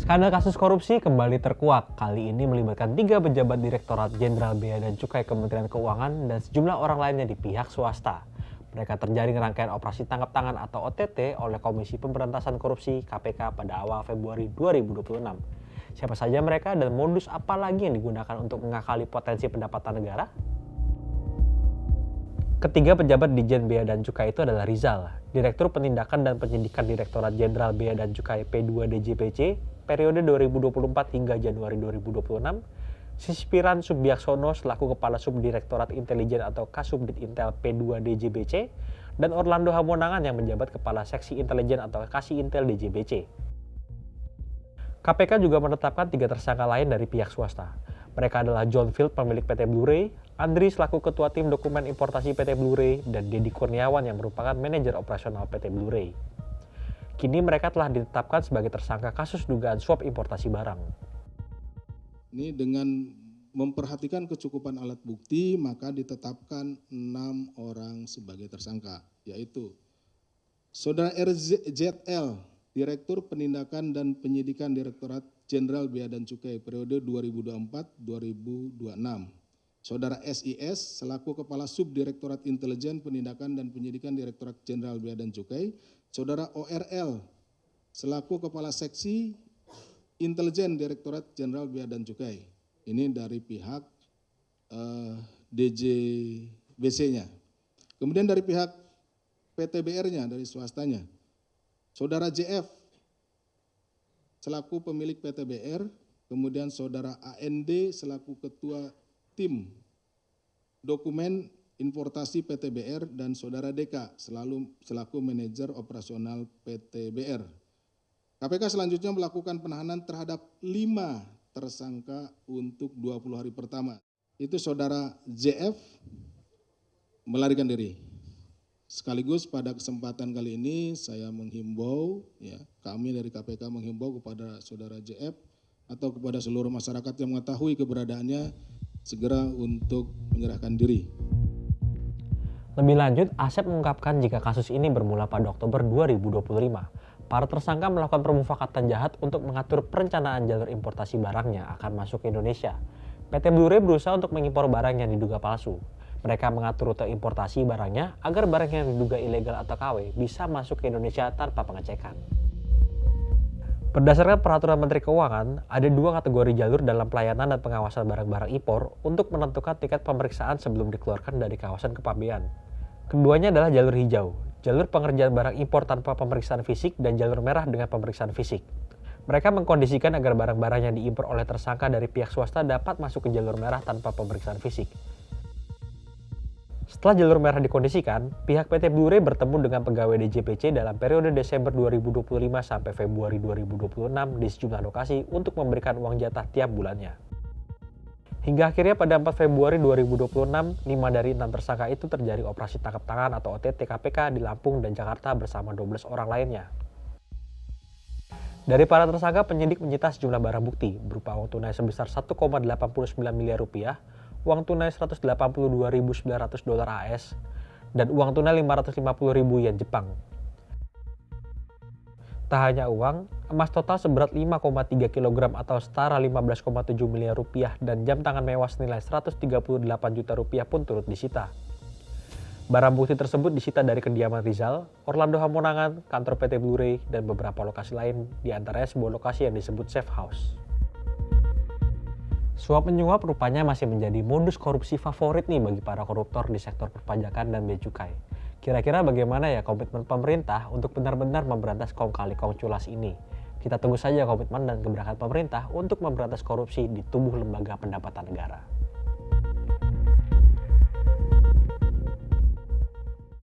Skandal kasus korupsi kembali terkuak. Kali ini melibatkan 3 pejabat Direktorat Jenderal Bea dan Cukai Kementerian Keuangan dan sejumlah orang lainnya di pihak swasta. Mereka terjaring rangkaian operasi tangkap tangan atau OTT oleh Komisi Pemberantasan Korupsi (KPK) pada awal Februari 2026. Siapa saja mereka dan modus apa lagi yang digunakan untuk mengakali potensi pendapatan negara? Ketiga pejabat Dijen Bea dan Cukai itu adalah Rizal, Direktur Penindakan dan Penyidikan Direktorat Jenderal Bea dan Cukai P2 DJPC, periode 2024 hingga Januari 2026, Sispiran Subiaksono selaku Kepala Subdirektorat Intelijen atau Kasubdit Intel P2 DJBC, dan Orlando Hamonangan yang menjabat Kepala Seksi Intelijen atau Kasih Intel DJBC. KPK juga menetapkan 3 tersangka lain dari pihak swasta. Mereka adalah John Field, pemilik PT Blu-ray, Andri selaku Ketua Tim Dokumen Importasi PT Blu-ray, dan Dedi Kurniawan yang merupakan manajer operasional PT Blu-ray. Kini mereka telah ditetapkan sebagai tersangka kasus dugaan suap importasi barang. Ini dengan memperhatikan kecukupan alat bukti, maka ditetapkan 6 orang sebagai tersangka, yaitu Saudara RZL, Direktur Penindakan dan Penyidikan Direktorat Jenderal Bea dan Cukai periode 2024-2026. Saudara SIS selaku Kepala Subdirektorat Intelijen Penindakan dan Penyidikan Direktorat Jenderal Bea dan Cukai. Saudara ORL selaku Kepala Seksi Intelijen Direktorat Jenderal Bea dan Cukai. Ini dari pihak DJBC-nya. Kemudian dari pihak PTBR-nya, dari swastanya. Saudara JF selaku pemilik PTBR, kemudian Saudara AND selaku Ketua Tim Dokumen Importasi PTBR, dan Saudara DK selaku Manajer Operasional PTBR. KPK selanjutnya melakukan penahanan terhadap 5 tersangka untuk 20 hari pertama. Itu Saudara JF melarikan diri. Sekaligus pada kesempatan kali ini saya menghimbau, kami dari KPK menghimbau kepada Saudara JF atau kepada seluruh masyarakat yang mengetahui keberadaannya segera untuk menyerahkan diri. Lebih lanjut, Asep mengungkapkan jika kasus ini bermula pada Oktober 2025. Para tersangka melakukan permufakatan jahat untuk mengatur perencanaan jalur importasi barangnya akan masuk ke Indonesia. PT Blu-ray berusaha untuk mengimpor barang yang diduga palsu. Mereka mengatur rute importasi barangnya agar barang yang diduga ilegal atau KW bisa masuk ke Indonesia tanpa pengecekan. Berdasarkan peraturan Menteri Keuangan, ada 2 kategori jalur dalam pelayanan dan pengawasan barang-barang impor untuk menentukan tingkat pemeriksaan sebelum dikeluarkan dari kawasan kepabean. Keduanya adalah jalur hijau, jalur pengerjaan barang impor tanpa pemeriksaan fisik, dan jalur merah dengan pemeriksaan fisik. Mereka mengkondisikan agar barang-barang yang diimpor oleh tersangka dari pihak swasta dapat masuk ke jalur merah tanpa pemeriksaan fisik. Setelah jalur merah dikondisikan, pihak PT Blu-ray bertemu dengan pegawai DJPC dalam periode Desember 2025 sampai Februari 2026 di sejumlah lokasi untuk memberikan uang jatah tiap bulannya. Hingga akhirnya pada 4 Februari 2026, 5 dari 6 tersangka itu terjaring operasi tangkap tangan atau OTT KPK di Lampung dan Jakarta bersama 12 orang lainnya. Dari para tersangka, penyidik menyita sejumlah barang bukti berupa uang tunai sebesar 1,89 miliar rupiah, uang tunai 182.900 dolar AS, dan uang tunai 550.000 yen Jepang. Tak hanya uang, emas total seberat 5,3 kg atau setara 15,7 miliar rupiah dan jam tangan mewah senilai 138 juta rupiah pun turut disita. Barang bukti tersebut disita dari kediaman Rizal, Orlando Hamonangan, kantor PT Blu-ray, dan beberapa lokasi lain, di antaranya sebuah lokasi yang disebut Safe House. Suap menyuap rupanya masih menjadi modus korupsi favorit nih bagi para koruptor di sektor perpajakan dan bea cukai. Kira-kira bagaimana ya komitmen pemerintah untuk benar-benar memberantas kong kali kong culas ini? Kita tunggu saja komitmen dan gebrakan pemerintah untuk memberantas korupsi di tubuh lembaga pendapatan negara.